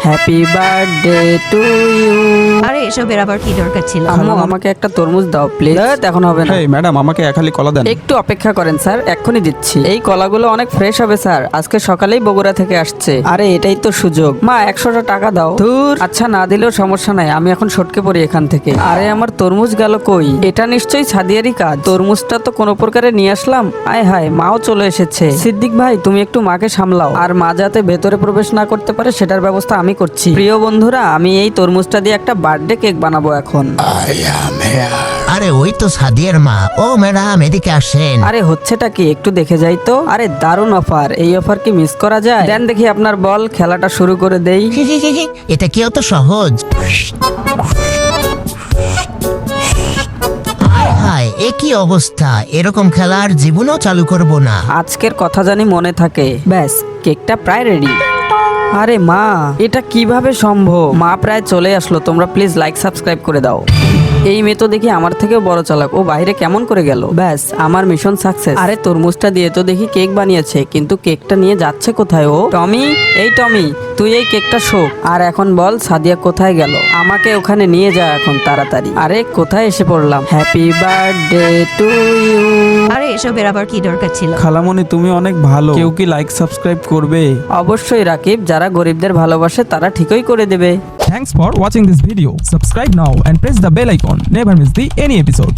Happy birthday to you. আরে এসবের আবার কি দরকার ছিল? আম্মু আমাকে একটা তরমুজ দাও প্লিজ। এখন হবে না, হেই ম্যাডাম, আমাকে এক হালি কলা দেন। একটু অপেক্ষা করেন স্যার, এক্ষুনি দিচ্ছি। এই কলাগুলো অনেক ফ্রেশ হবে স্যার, আজকে সকালেই বগুড়া থেকে আসছে। আরে এটাই তো সুযোগ। মা 100টা টাকা দাও। ধুর, আচ্ছা না দিলেও সমস্যা নাই, আমি এখন সটকে পড়ি এখান থেকে। আরে আমার তরমুজ গেল কই? এটা নিশ্চয়ই সাদিয়ারই কাজ। তরমুজটা তো কোনো প্রকারে নিয়ে আসলাম। আয় হায়, মাও চলে এসেছে। সিদ্দিক ভাই তুমি একটু মাকে সামলাও, আর মা যাতে ভেতরে প্রবেশ না করতে পারে সেটার ব্যবস্থা আমি করছি। প্রিয় বন্ধুরা, আমি এই তরমুজটা দিয়ে একটা বার্থডে কেক বানাবো এখন। আরে ওই তো সাদিয়ার মা। ও ম্যাডাম, এদিকে আসেন। আরে হচ্ছেটা কি একটু দেখে যাই তো। আরে দারুণ অফার, এই অফার কি মিস করা যায়? দেন দেখি আপনার বল, খেলাটা শুরু করে দেই। এটা কি অত সহজ? হায় হায়, এ কি অবস্থা! এরকম খেলা আর জীবনেও চালু করব না। আজকের কথা জানি মনে থাকে। ব্যাস, কেকটা প্রায় রেডি। আরে মা, এটা কিভাবে সম্ভব? মা প্রায় চলে আসলো, তোমরা প্লিজ লাইক সাবস্ক্রাইব করে দাও। এই মেয়ে তো দেখি আমার থেকেও বড় চালাক। ও বাইরে কেমন করে গেল? ব্যাস, আমার মিশন সাকসেস। আরে তরমুজটা দিয়ে তো দেখি কেক বানিয়েছে, কিন্তু কেকটা নিয়ে যাচ্ছে কোথায় ও? টমি, এই টমি, তুই এই কেকটা শোক। আর এখন বল সাদিয়া কোথায় গেল? আমাকে ওখানে নিয়ে যা এখন তাড়াতাড়ি। আরে কোথায় এসে পড়লাম? Happy birthday to you. আরে এসবের আবার কি দরকার ছিল? খালামণি তুমি অনেক ভালো। কেউ কি লাইক সাবস্ক্রাইব করবে? অবশ্যই রাকিব, যারা গরিবদের ভালোবাসে তারা ঠিকই করে দেবে। Thanks for watching this video. Subscribe now and press the bell icon. Never miss any episode.